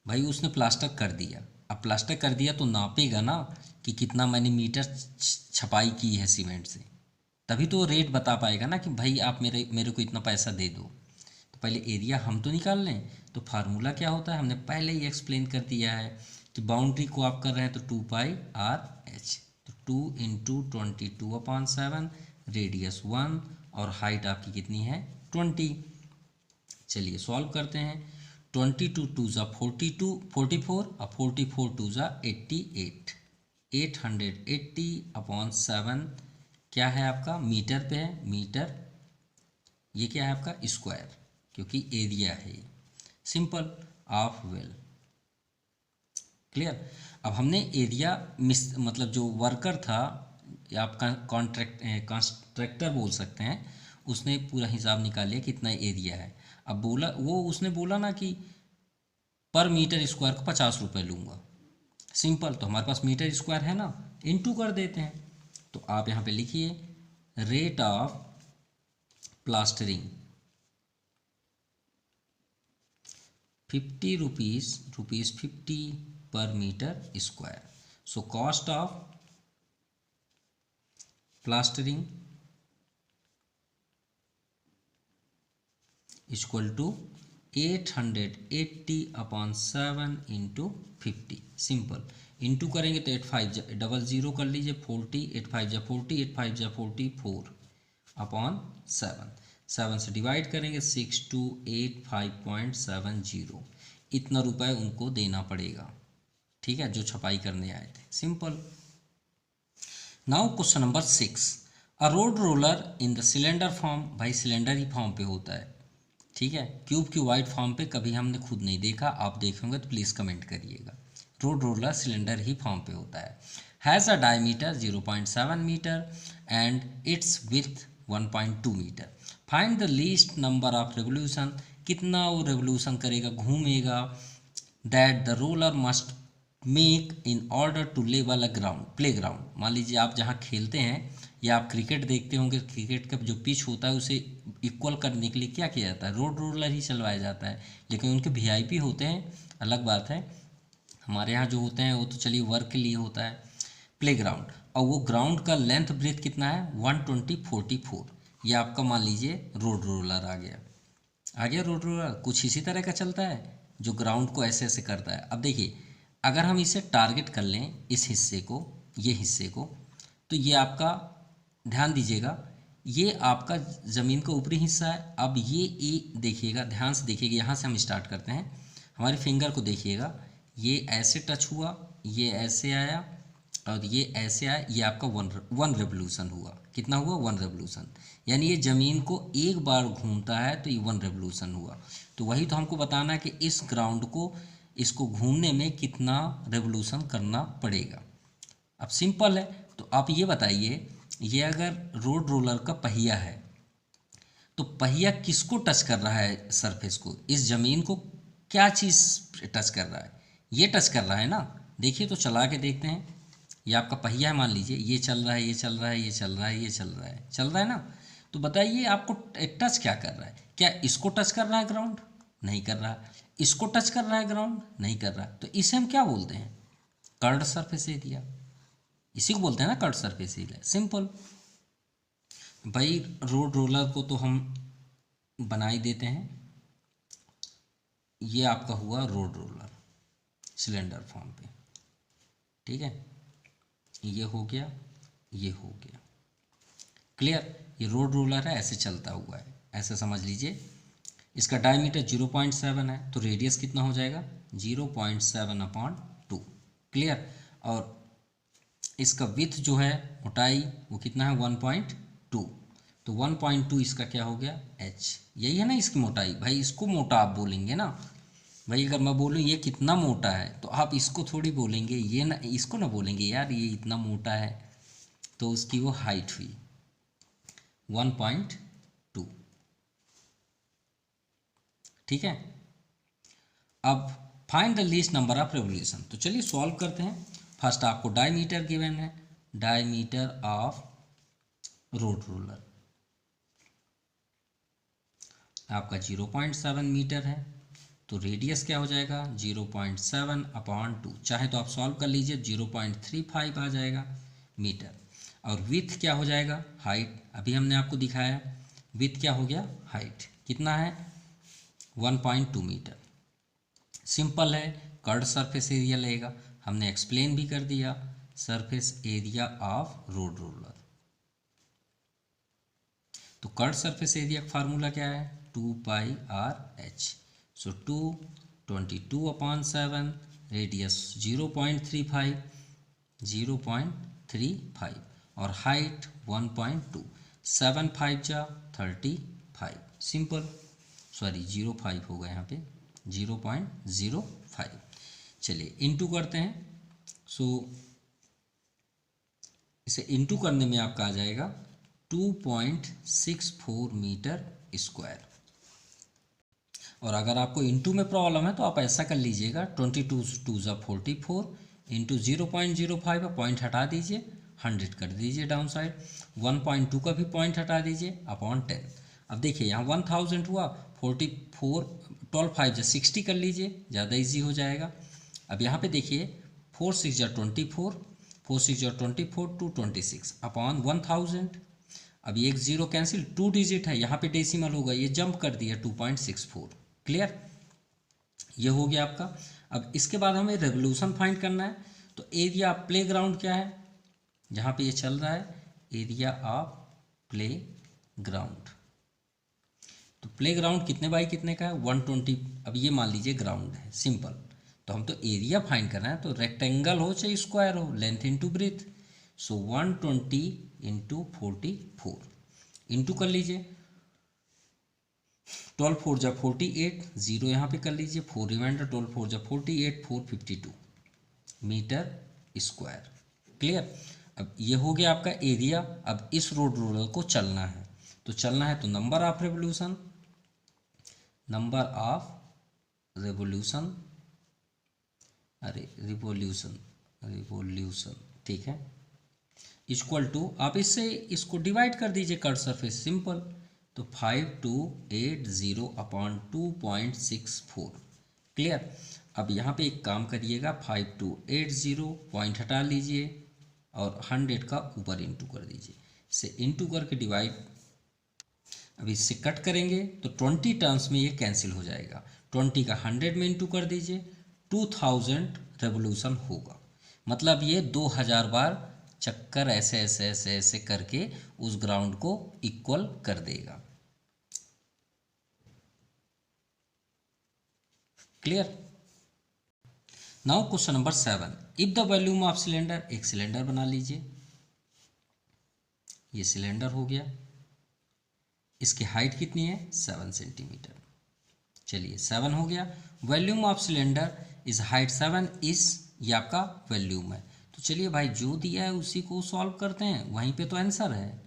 भाई उसने प्लास्टर कर दिया, अब अब प्लास्टर कर दिया तो नापेगा ना कि कितना मैंने मीटर छपाई की है सीमेंट से, तभी तो रेट बता पाएगा ना कि भाई आप मेरे को इतना पैसा दे दो। तो पहले एरिया हम तो निकाल लें। तो फार्मूला क्या होता है, हमने पहले ही एक्सप्लेन कर दिया है कि बाउंड्री को आप कर रहे हैं तो 2πr/h, तो 2 इंटू 22/7, रेडियस 1 और हाइट आपकी कितनी है 20। चलिए सॉल्व करते हैं। 22 2 ज़ा 44 और 44 2 ज़ा 88, 880/7 क्या है आपका, मीटर पे है, मीटर। ये क्या है आपका स्क्वायर, क्योंकि एरिया है ये, सिंपल ऑफ वेल। क्लियर। अब हमने एरिया मतलब जो वर्कर था, या आप कॉन्ट्रैक्टर बोल सकते हैं, उसने पूरा हिसाब निकाल लिया कितना एरिया है। अब उसने बोला ना कि पर मीटर स्क्वायर को 50 रुपये लूँगा। सिंपल, तो हमारे पास मीटर स्क्वायर है ना, इनटू कर देते हैं। तो आप यहाँ पे लिखिए रेट ऑफ प्लास्टरिंग 50 रुपीज़ 50 पर metre square. So cost of plastering equal to 880/7 into 50। Simple, into करेंगे तो 8500 कर लीजिए, 40, 8 5 40, 8 5 40 4/7 से डिवाइड करेंगे 6285.70। इतना रुपए उनको देना पड़ेगा, ठीक है, जो छपाई करने आए थे। Simple. Now question number 6, a road roller in the cylinder form. भाई सिलेंडर ही फॉर्म पे होता है, ठीक है, क्यूब की वाइट फॉर्म पे कभी हमने खुद नहीं देखा, आप देखेंगे तो प्लीज़ कमेंट करिएगा। रोड रोलर सिलेंडर ही फॉर्म पे होता है। Has a diameter 0.7 metre and it's with 1.2 metre. Find the least number of revolution. कितना वो रेवोल्यूशन करेगा, घूमेगा, that the roller must make in order to level a ground, playground. मान लीजिए आप जहाँ खेलते हैं या आप क्रिकेट देखते होंगे, क्रिकेट का जो पिच होता है उसे इक्वल करने के लिए क्या किया जाता है, रोड रोलर ही चलवाया जाता है। लेकिन उनके वीआईपी होते हैं, अलग बात है। हमारे यहाँ जो होते हैं वो तो चलिए वर्क के लिए होता है। प्ले ग्राउंड, और वो ग्राउंड का लेंथ ब्रेथ कितना है 120/44। ये आपका मान लीजिए रोड रोलर आ गया। रोड रोलर कुछ इसी तरह का चलता है, जो ग्राउंड को ऐसे ऐसे करता है। अब देखिए, अगर हम इसे टारगेट कर लें, इस हिस्से को, ये हिस्से को, तो ये आपका ध्यान दीजिएगा, ये आपका ज़मीन का ऊपरी हिस्सा है। अब ये देखिएगा, ध्यान से देखिएगा, यहाँ से हम स्टार्ट करते हैं। हमारी फिंगर को देखिएगा, ये ऐसे टच हुआ, ये ऐसे आया और ये ऐसे आया, ये आपका वन रेवोल्यूशन हुआ। कितना हुआ, 1 रेवोल्यूशन। यानी ये ज़मीन को एक बार घूमता है तो ये 1 रेवोल्यूशन हुआ। तो वही तो हमको बताना है कि इस ग्राउंड को, इसको घूमने में कितना रेवोल्यूशन करना पड़ेगा। अब सिंपल है, तो आप ये बताइए, ये अगर रोड रोलर का पहिया है तो पहिया किसको टच कर रहा है, सरफेस को, इस ज़मीन को क्या चीज़ टच कर रहा है, ये टच कर रहा है ना। देखिए तो चला के देखते हैं, ये आपका पहिया है, मान लीजिए ये चल रहा है, ये चल रहा है, ये चल रहा है, ये चल रहा है ना। तो बताइए आपको टच क्या कर रहा है, क्या इसको टच कर रहा है ग्राउंड, नहीं कर रहा। इसको टच कर रहा है ग्राउंड, नहीं कर रहा। तो इसे हम क्या बोलते हैं, कर्व्ड सरफेस एरिया। इसी को बोलते हैं ना कर्व्ड सरफेस एरिया। सिंपल। भाई रोड रोलर को तो हम बना ही देते हैं। ये आपका हुआ रोड रोलर सिलेंडर फॉर्म पे, ठीक है, ये हो गया, ये हो गया। क्लियर। ये रोड रोलर है, ऐसे चलता हुआ है, ऐसे समझ लीजिए। इसका डायमीटर 0.7 है, तो रेडियस कितना हो जाएगा 0.7/2। क्लियर। और इसका विथ जो है, मोटाई, वो कितना है 1.2। तो 1.2 इसका क्या हो गया h। यही है ना इसकी मोटाई। भाई इसको मोटा आप बोलेंगे ना, भाई अगर मैं बोलूँ ये कितना मोटा है तो आप इसको थोड़ी बोलेंगे, ये ना, इसको ना बोलेंगे यार ये इतना मोटा है। तो उसकी वो हाइट हुई 1.2, ठीक है। अब find the least number of revolution. तो चलिए सॉल्व करते हैं। फर्स्ट आपको डायमीटर गिवन है, डायमीटर ऑफ रोड रोलर आपका 0.7 मीटर है। तो रेडियस क्या हो जाएगा 0.7/2, चाहे तो आप सॉल्व कर लीजिए 0.35 आ जाएगा मीटर। और विथ क्या हो जाएगा हाइट, अभी हमने आपको दिखाया विथ क्या हो गया हाइट कितना है 1.2 मीटर। सिंपल है, कर्ड सरफेस एरिया लगेगा, हमने एक्सप्लेन भी कर दिया surface area of road roller. तो कर्ड सरफेस एरिया का फार्मूला क्या है 2πr/h। सो 22/7, रेडियस 0.35 और हाइट 1.2, 7 5 जा 35, सिंपल। सॉरी 0.5 होगा यहाँ पे 0.05। चलिए इंटू करते हैं। सो इसे इंटू करने में आपका आ जाएगा 2.64 मीटर स्क्वायर। और अगर आपको इंटू में प्रॉब्लम है तो आप ऐसा कर लीजिएगा 22 2 ज़ा 44 इंटू 0.05 पॉइंट हटा दीजिए 100 कर दीजिए डाउन साइड, 1.2 का भी पॉइंट हटा दीजिए अपॉन 10। अब देखिए यहाँ 1000 हुआ 44 12 5 जा 60 कर लीजिए, ज़्यादा इजी हो जाएगा। अब यहाँ पे देखिए 4 6 जा 24, 4 6 जा 24 226 अपॉन 1000। अब ये एक जीरो कैंसिल, 2 डिजिट है यहाँ पे डेसिमल होगा, ये जंप कर दिया 2.64। क्लियर, ये हो गया आपका। अब इसके बाद हमें रेवोल्यूशन फाइंड करना है। तो एरिया ऑफ प्ले ग्राउंड क्या है, जहाँ पे ये चल रहा है एरिया ऑफ प्ले ग्राउंड। तो प्ले ग्राउंड कितने बाई कितने का है 120। अब ये मान लीजिए ग्राउंड है, सिंपल। तो हम तो एरिया फाइंड करना है, तो रेक्टेंगल हो चाहे स्क्वायर हो, लेंथ इंटू ब्रेथ। सो 120 इंटू 44 इंटू कर लीजिए 12 4 जा 48, जीरो यहाँ पे कर लीजिए 4 रिमाइंडर, 12 4 जा 48 452 मीटर स्क्वायर। क्लियर, अब ये हो गया आपका एरिया। अब इस रोड रोलर को चलना है, तो चलना है तो नंबर ऑफ रेवोल्यूशन रिवोल्यूशन ठीक है, इक्वल टू, आप इससे इसको डिवाइड कर दीजिए कर्व सरफेस, सिंपल। तो 5280/2.64। क्लियर, अब यहाँ पे एक काम करिएगा 5280 पॉइंट हटा लीजिए और 100 का ऊपर इंटू कर दीजिए, इसे इंटू करके डिवाइड। अब इससे कट करेंगे तो 20 टर्म्स में ये कैंसिल हो जाएगा, 20 का 100 में इंटू कर दीजिए 2000 रेवोल्यूशन होगा। मतलब ये 2000 बार चक्कर ऐसे ऐसे ऐसे ऐसे करके उस ग्राउंड को इक्वल कर देगा। Clear, now question number 7, if the volume of cylinder, एक सिलेंडर बना लीजिए, ये सिलेंडर हो गया, इसकी हाइट कितनी है 7 सेंटीमीटर। चलिए 7 हो गया, volume of cylinder is height 7 इस, ये आपका वॉल्यूम है। तो चलिए भाई जो दिया है उसी को सॉल्व करते हैं, वहीं पे तो आंसर है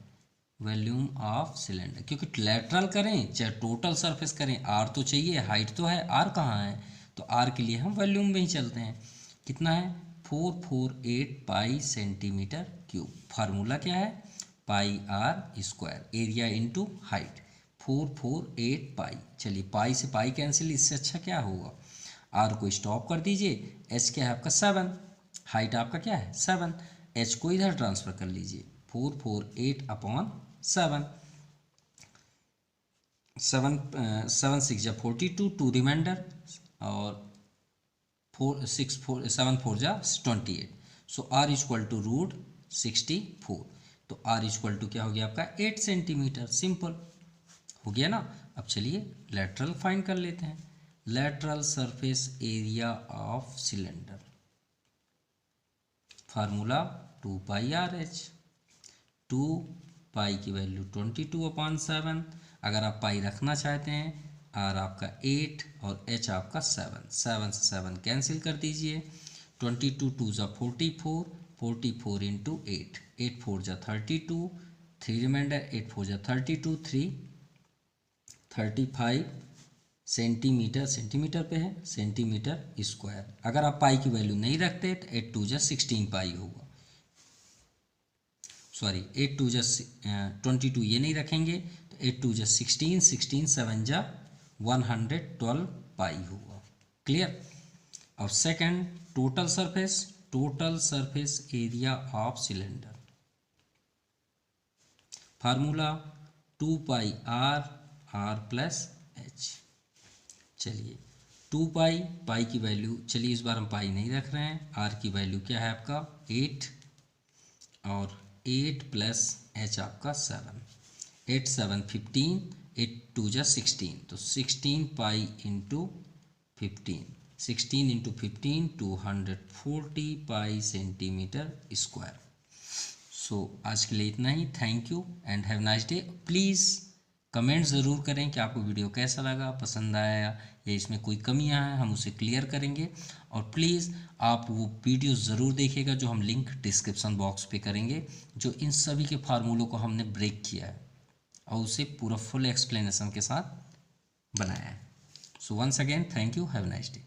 वॉल्यूम ऑफ सिलेंडर। क्योंकि लैटरल करें चाहे टोटल सरफेस करें, आर तो चाहिए, हाइट तो है, आर कहाँ है, तो आर के लिए हम वॉल्यूम में ही चलते हैं। कितना है 448 पाई सेंटीमीटर क्यूब। फार्मूला क्या है pi r square, area into height, 448 pi. चलिए पाई से पाई कैंसिल, इससे अच्छा क्या होगा, आर को स्टॉप कर दीजिए, एच क्या है आपका 7, हाइट आपका क्या है 7, एच को इधर ट्रांसफर कर लीजिए 448/7, 7 6 जा 42, 2 रिमाइंडर और 7 4 जा 28। सो आर इक्वल टू √64। तो आर इक्वल टू क्या हो गया आपका 8 सेंटीमीटर, सिंपल हो गया ना। अब चलिए लेटरल फाइंड कर लेते हैं, lateral surface area of cylinder, formula 2πr/h। 2 पाई की वैल्यू 22/7, अगर आप पाई रखना चाहते हैं, आर आपका 8 और एच आपका 7, 7 से 7 कैंसिल कर दीजिए, 22 2 जा 44, 44 इंटू 8, 8 4 जा 32, 3 रिमाइंडर, 8 4 जा 32, 3 35 सेंटीमीटर, सेंटीमीटर पे है, सेंटीमीटर स्क्वायर। अगर आप पाई की वैल्यू नहीं रखते तो 8 2 जा 16 पाई होगा, सॉरी 8 2 जा 22 ये नहीं रखेंगे तो 8 2 जा 16, 16 7 जा 112 पाई होगा। क्लियर। अब second, total surface area of cylinder, formula 2πr plus h। चलिए 2 पाई की वैल्यू, चलिए इस बार हम पाई नहीं रख रहे हैं, r की वैल्यू क्या है आपका 8 और 8 प्लस h आपका 7, 8 7 15, 8 2 जा 16, तो 16 pi into 15, 16 into 15 240 pi centimetre square. So आज के लिए इतना ही। Thank you and have nice day. Please comment ज़रूर करें कि आपको वीडियो कैसा लगा, पसंद आया या इसमें कोई कमियां हैं, हम उसे क्लियर करेंगे। और प्लीज़ आप वो वीडियो ज़रूर देखिएगा जो हम लिंक डिस्क्रिप्शन बॉक्स पे करेंगे, जो इन सभी के फार्मूलों को हमने ब्रेक किया है और उसे पूरा फुल एक्सप्लेनेशन के साथ बनाया है। So once again thank you, have nice day.